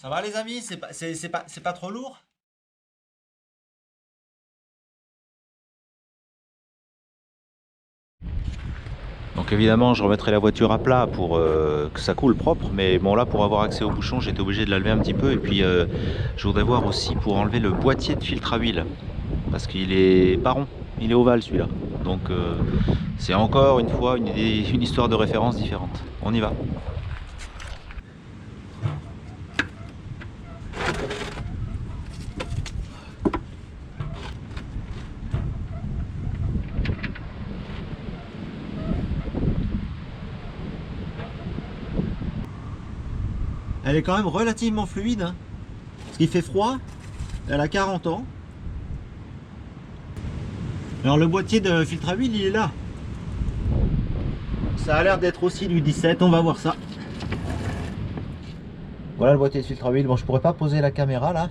Ça va les amis? C'est pas trop lourd? Donc évidemment, je remettrai la voiture à plat pour que ça coule propre. Mais bon, là, pour avoir accès au bouchon, j'étais obligé de la lever un petit peu. Et puis, je voudrais voir aussi pour enlever le boîtier de filtre à huile. Parce qu'il est pas rond, il est ovale celui-là. Donc, c'est encore une fois une histoire de référence différente. On y va. Elle est quand même relativement fluide, hein. Parce qu'il fait froid, elle a 40 ans. Alors le boîtier de filtre à huile, il est là. Ça a l'air d'être aussi du 17, on va voir ça. Voilà le boîtier de filtre à huile. Bon, je pourrais pas poser la caméra là.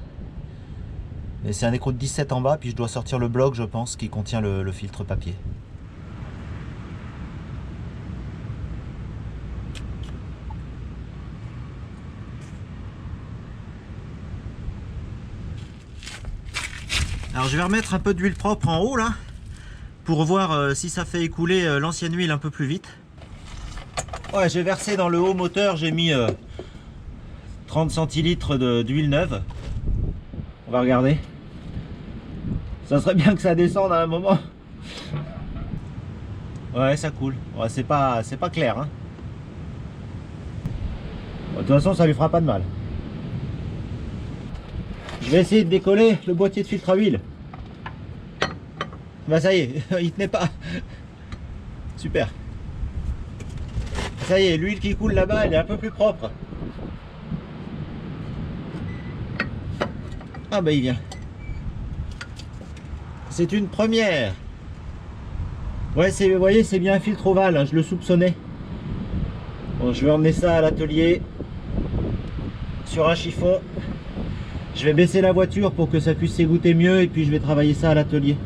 Mais c'est un écrou de 17 en bas, puis je dois sortir le bloc, je pense, qui contient le filtre papier. Alors je vais remettre un peu d'huile propre en haut là, pour voir si ça fait écouler l'ancienne huile un peu plus vite. Ouais, j'ai versé dans le haut moteur, j'ai mis 30 centilitres d'huile neuve. On va regarder. Ça serait bien que ça descende à un moment. Ouais, ça coule. Ouais, c'est pas clair, hein. Bon, de toute façon, ça lui fera pas de mal. Je vais essayer de décoller le boîtier de filtre à huile. Bah ça y est, il tenait pas. Super. Ça y est, l'huile qui coule là-bas, elle est un peu plus propre. Ah bah il vient. C'est une première. Ouais, vous voyez, c'est bien un filtre ovale, hein, je le soupçonnais. Bon, je vais emmener ça à l'atelier sur un chiffon. Je vais baisser la voiture pour que ça puisse s'égoutter mieux et puis je vais travailler ça à l'atelier.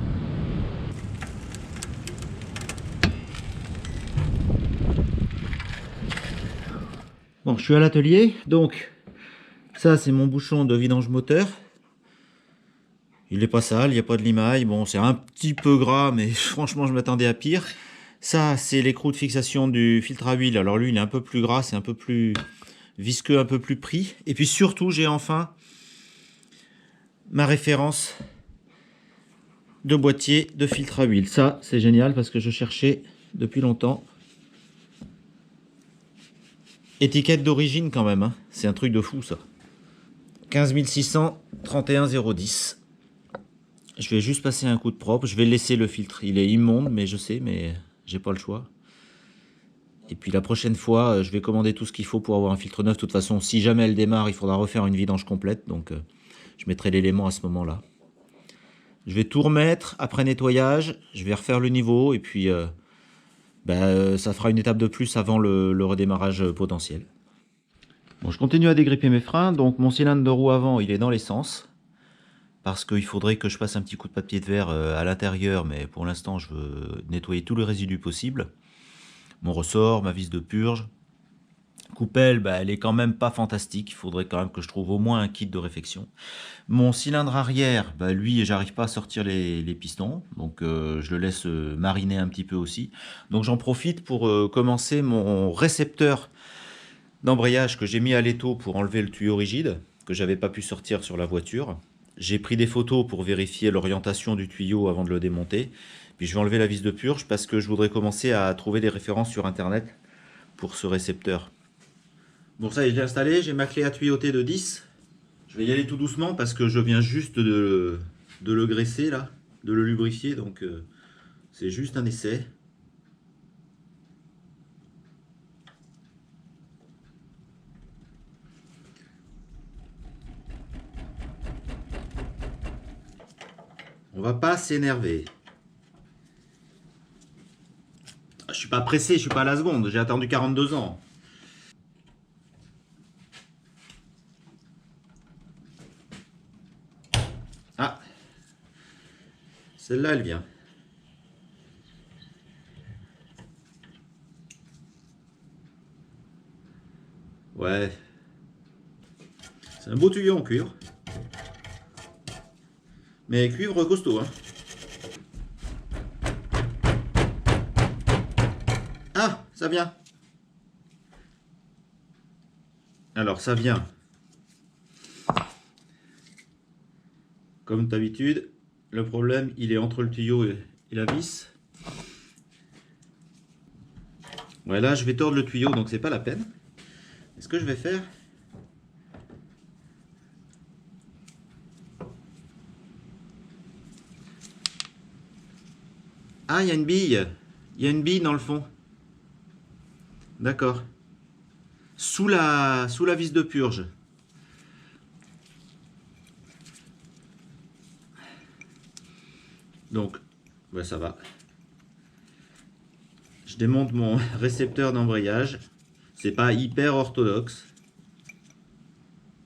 Bon, je suis à l'atelier, donc ça c'est mon bouchon de vidange moteur. Il n'est pas sale, il n'y a pas de limaille. Bon, c'est un petit peu gras, mais franchement, je m'attendais à pire. Ça, c'est l'écrou de fixation du filtre à huile. Alors lui, il est un peu plus gras, c'est un peu plus visqueux, un peu plus pris. Et puis surtout, j'ai enfin ma référence de boîtier de filtre à huile. Ça, c'est génial parce que je cherchais depuis longtemps. Étiquette d'origine quand même, hein. C'est un truc de fou ça. 15 600 31 010. Je vais juste passer un coup de propre. Je vais laisser le filtre. Il est immonde, mais je sais, mais j'ai pas le choix. Et puis la prochaine fois, je vais commander tout ce qu'il faut pour avoir un filtre neuf. De toute façon, si jamais elle démarre, il faudra refaire une vidange complète. Donc je mettrai l'élément à ce moment-là. Je vais tout remettre après nettoyage. Je vais refaire le niveau. Et puis ça fera une étape de plus avant le redémarrage potentiel. Bon, je continue à dégripper mes freins. Donc mon cylindre de roue avant, il est dans l'essence. Parce qu'il faudrait que je passe un petit coup de papier de verre à l'intérieur. Mais pour l'instant, je veux nettoyer tous les résidus possibles. Mon ressort, ma vis de purge. Coupelle, bah, elle est quand même pas fantastique. Il faudrait quand même que je trouve au moins un kit de réfection. Mon cylindre arrière, bah, lui, j'arrive pas à sortir les pistons. Donc je le laisse mariner un petit peu aussi. Donc j'en profite pour commencer mon récepteur d'embrayage que j'ai mis à l'étau pour enlever le tuyau rigide, que j'avais pas pu sortir sur la voiture. J'ai pris des photos pour vérifier l'orientation du tuyau avant de le démonter. Puis je vais enlever la vis de purge parce que je voudrais commencer à trouver des références sur internet pour ce récepteur. Bon, ça y est, je l'ai installé, j'ai ma clé à tuyauter de 10. Je vais y aller tout doucement parce que je viens juste de le graisser là, de le lubrifier, donc c'est juste un essai. On va pas s'énerver. Je suis pas pressé, je suis pas à la seconde, j'ai attendu 42 ans. Ah, celle-là elle vient. Ouais. C'est un beau tuyau en cuivre. Mais cuivre costaud, hein. Ah, ça vient. Alors, ça vient. Comme d'habitude, le problème, il est entre le tuyau et la vis. Ouais, là, je vais tordre le tuyau, donc c'est pas la peine. Et ce que je vais faire... Ah, il y a une bille. Il y a une bille dans le fond. D'accord. Sous la vis de purge. Donc, ouais, ça va. Je démonte mon récepteur d'embrayage. C'est pas hyper orthodoxe.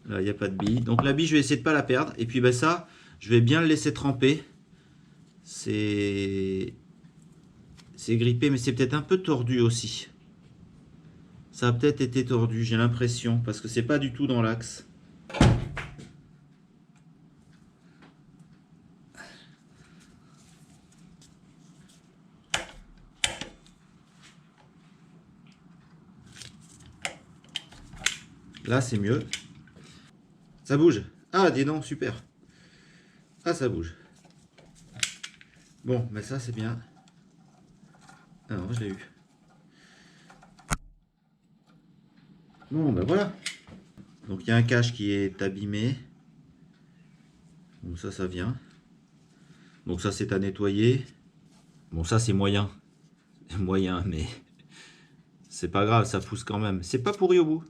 Là, il n'y a pas de bille. Donc la bille, je vais essayer de pas la perdre. Et puis ben, ça, je vais bien le laisser tremper. C'est grippé, mais c'est peut-être un peu tordu aussi. Ça a peut-être été tordu, j'ai l'impression, parce que c'est pas du tout dans l'axe. Là, c'est mieux. Ça bouge. Ah, dis donc, super. Ah, ça bouge. Bon, mais ça, c'est bien. Ah non, je l'ai eu. Bon, ben voilà. Donc, il y a un cache qui est abîmé. Bon, ça vient. Donc, ça, c'est à nettoyer. Bon, ça, c'est moyen. Moyen, mais c'est pas grave, ça pousse quand même. C'est pas pourri au bout.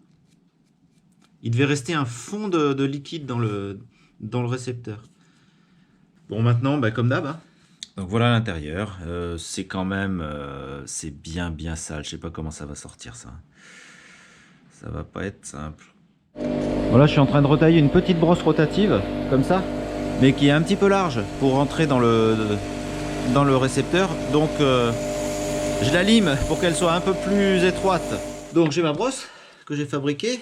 Il devait rester un fond de liquide dans le récepteur. Bon, maintenant, bah, comme d'hab. Hein. Donc voilà l'intérieur. C'est quand même... c'est bien sale. Je sais pas comment ça va sortir, ça. Ça va pas être simple. Voilà, je suis en train de retailler une petite brosse rotative, comme ça, mais qui est un petit peu large pour rentrer dans le récepteur. Donc, je la lime pour qu'elle soit un peu plus étroite. Donc, j'ai ma brosse que j'ai fabriquée.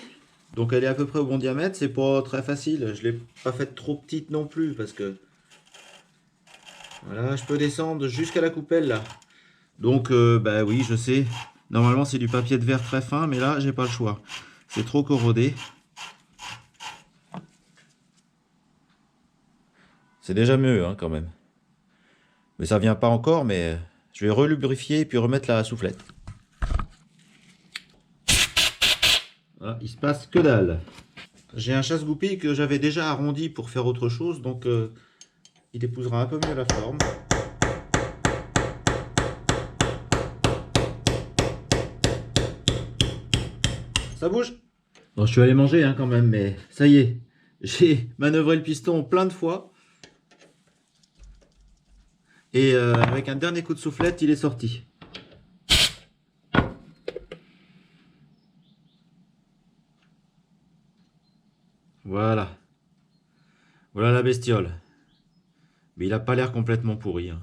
Donc elle est à peu près au bon diamètre, c'est pas très facile, je l'ai pas faite trop petite non plus parce que voilà, je peux descendre jusqu'à la coupelle là. Donc bah oui, je sais, normalement c'est du papier de verre très fin, mais là j'ai pas le choix, c'est trop corrodé. C'est déjà mieux hein, quand même, mais ça vient pas encore, mais je vais relubrifier et puis remettre la soufflette. Voilà, il se passe que dalle. J'ai un chasse-goupille que j'avais déjà arrondi pour faire autre chose, donc il épousera un peu mieux la forme. Ça bouge? Bon, je suis allé manger hein, quand même, mais ça y est, j'ai manœuvré le piston plein de fois. Et avec un dernier coup de soufflette, il est sorti. Voilà. Voilà la bestiole. Mais il n'a pas l'air complètement pourri. Hein.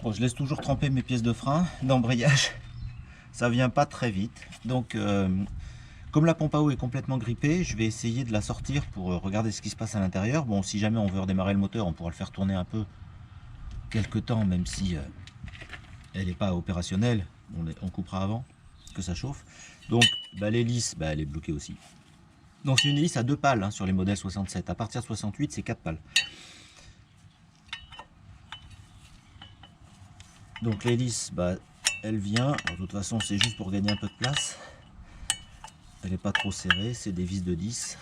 Bon, je laisse toujours tremper mes pièces de frein d'embrayage. Ça vient pas très vite. Donc, comme la pompe à eau est complètement grippée, je vais essayer de la sortir pour regarder ce qui se passe à l'intérieur. Bon, si jamais on veut redémarrer le moteur, on pourra le faire tourner un peu quelques temps, même si elle n'est pas opérationnelle. On coupera avant que ça chauffe. Donc, bah, l'hélice, bah, elle est bloquée aussi. Donc, c'est une hélice à 2 pales hein, sur les modèles 67. À partir de 68, c'est 4 pales. Donc, l'hélice, bah, elle vient. Alors, de toute façon, c'est juste pour gagner un peu de place. Elle n'est pas trop serrée. C'est des vis de 10.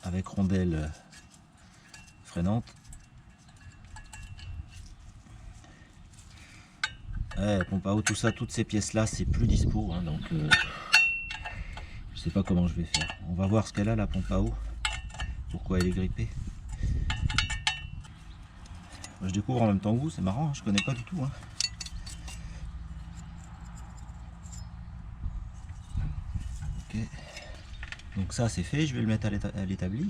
Avec rondelle freinante. Ouais, pompe à eau, tout ça, toutes ces pièces là, c'est plus dispo, hein, donc je sais pas comment je vais faire. On va voir ce qu'elle a la pompe à eau, pourquoi elle est grippée. Je découvre en même temps que vous, c'est marrant, hein, je connais pas du tout. Hein. Ok, donc ça c'est fait, je vais le mettre à l'établi.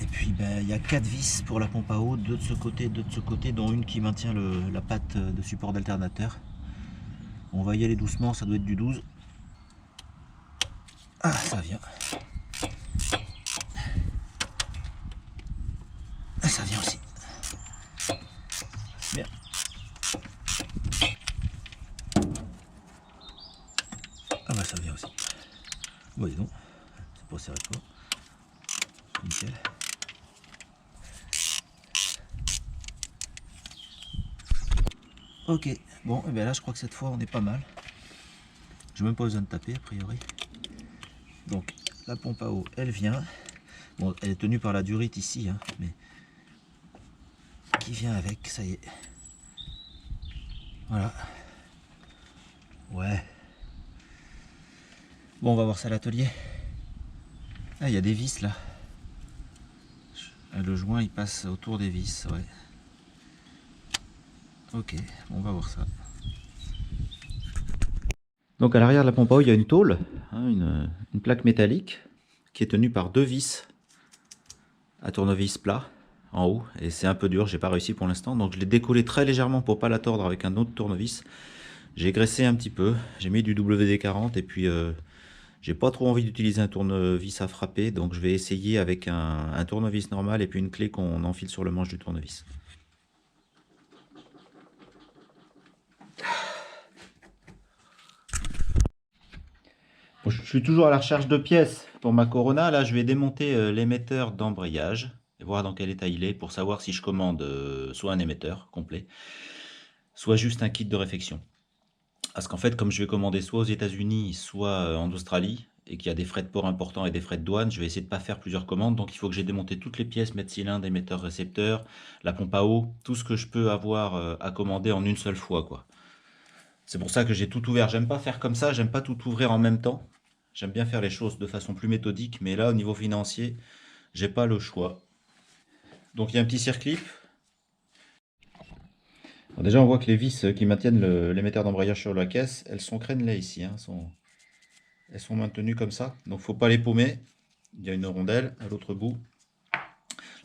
Et puis ben, y a 4 vis pour la pompe à eau, 2 de ce côté, 2 de ce côté, dont une qui maintient la patte de support d'alternateur. On va y aller doucement, ça doit être du 12. Ah, ça vient. Ah, ça vient aussi. Bien. Ah bah ça vient aussi. Bon, dis donc, c'est pas serré fort. Nickel. Ok, bon, et bien là je crois que cette fois on est pas mal. J'ai même pas besoin de taper a priori. Donc la pompe à eau elle vient. Bon, elle est tenue par la durite ici, hein, mais qui vient avec, ça y est. Voilà. Ouais. Bon, on va voir ça à l'atelier. Ah, il y a des vis là. Le joint il passe autour des vis, ouais. Ok, on va voir ça. Donc à l'arrière de la pompe à eau, il y a une tôle, hein, une plaque métallique qui est tenue par 2 vis à tournevis plat en haut. Et c'est un peu dur, j'ai pas réussi pour l'instant. Donc je l'ai décollé très légèrement pour pas la tordre avec un autre tournevis. J'ai graissé un petit peu, j'ai mis du WD-40 et puis j'ai pas trop envie d'utiliser un tournevis à frapper. Donc je vais essayer avec un tournevis normal et puis une clé qu'on enfile sur le manche du tournevis. Bon, je suis toujours à la recherche de pièces pour ma Corona. Là, je vais démonter l'émetteur d'embrayage et voir dans quel état il est pour savoir si je commande soit un émetteur complet, soit juste un kit de réfection. Parce qu'en fait, comme je vais commander soit aux États-Unis, soit en Australie, et qu'il y a des frais de port importants et des frais de douane, je vais essayer de ne pas faire plusieurs commandes. Donc il faut que j'ai démonté toutes les pièces, mètre cylindre, émetteur, récepteur, la pompe à eau, tout ce que je peux avoir à commander en une seule fois, quoi. C'est pour ça que j'ai tout ouvert. J'aime pas faire comme ça, j'aime pas tout ouvrir en même temps. J'aime bien faire les choses de façon plus méthodique, mais là, au niveau financier, j'ai pas le choix. Donc il y a un petit circlip. Alors, déjà, on voit que les vis qui maintiennent l'émetteur d'embrayage sur la caisse, elles sont crénelées ici, hein, elles sont maintenues comme ça. Donc faut pas les paumer. Il y a une rondelle à l'autre bout.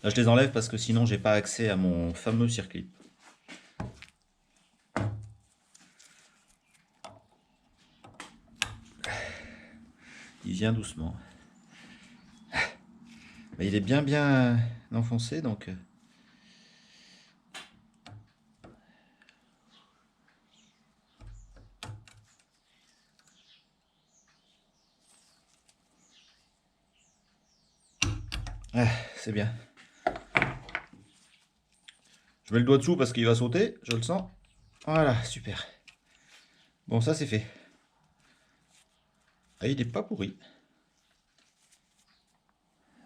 Là, je les enlève parce que sinon, j'ai pas accès à mon fameux circlip. Il vient doucement. Mais il est bien enfoncé, donc... Ah, c'est bien. Je mets le doigt dessous parce qu'il va sauter, je le sens. Voilà, super. Bon, ça c'est fait. Ah, il n'est pas pourri.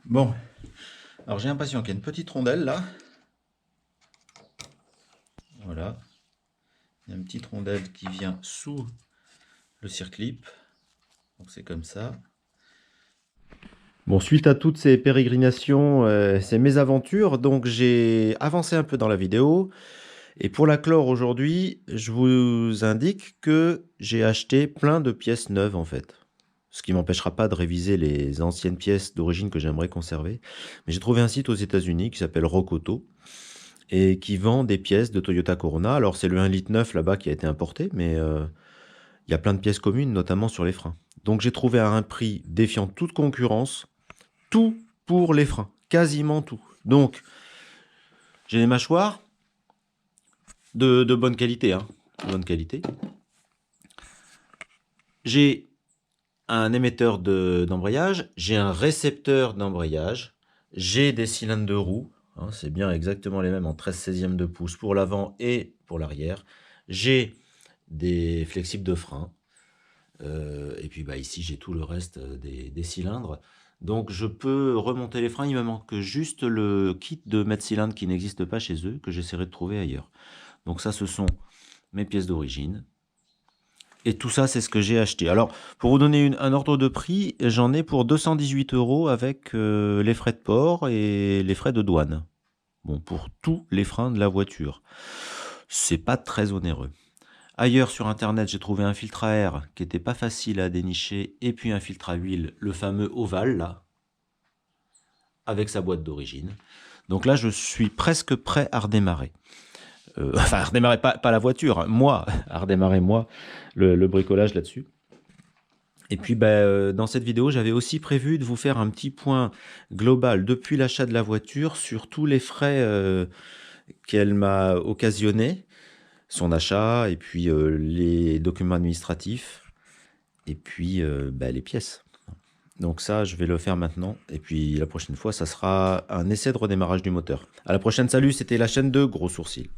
Bon, alors j'ai l'impression qu'il y a une petite rondelle là. Voilà. Il y a une petite rondelle qui vient sous le circlip. Donc c'est comme ça. Bon, suite à toutes ces pérégrinations, ces mésaventures, donc j'ai avancé un peu dans la vidéo. Et pour la clore aujourd'hui, je vous indique que j'ai acheté plein de pièces neuves en fait. Ce qui m'empêchera pas de réviser les anciennes pièces d'origine que j'aimerais conserver. Mais j'ai trouvé un site aux États-Unis qui s'appelle Rock-Auto et qui vend des pièces de Toyota Corona. Alors c'est le 1,9 litre là-bas qui a été importé, mais il y a plein de pièces communes, notamment sur les freins. Donc j'ai trouvé à un prix défiant toute concurrence, tout pour les freins, quasiment tout. Donc j'ai des mâchoires de bonne qualité, hein, de bonne qualité. J'ai un émetteur d'embrayage, j'ai un récepteur d'embrayage, j'ai des cylindres de roue, hein, c'est bien exactement les mêmes en 13/16 de pouce pour l'avant et pour l'arrière. J'ai des flexibles de frein, et puis bah, ici j'ai tout le reste des cylindres. Donc je peux remonter les freins, il me manque juste le kit de mètre cylindre qui n'existe pas chez eux, que j'essaierai de trouver ailleurs. Donc ça, ce sont mes pièces d'origine. Et tout ça, c'est ce que j'ai acheté. Alors, pour vous donner un ordre de prix, j'en ai pour 218 € avec les frais de port et les frais de douane. Bon, pour tous les freins de la voiture. C'est pas très onéreux. Ailleurs sur internet, j'ai trouvé un filtre à air qui n'était pas facile à dénicher et puis un filtre à huile, le fameux ovale là, avec sa boîte d'origine. Donc là, je suis presque prêt à redémarrer. Enfin, à redémarrer, pas la voiture, moi, à redémarrer moi, le bricolage là-dessus. Et puis, dans cette vidéo, j'avais aussi prévu de vous faire un petit point global depuis l'achat de la voiture sur tous les frais qu'elle m'a occasionné, son achat, et puis les documents administratifs, et puis les pièces. Donc ça, je vais le faire maintenant. Et puis la prochaine fois, ça sera un essai de redémarrage du moteur. À la prochaine, salut, c'était la chaîne de Gros Sourcils.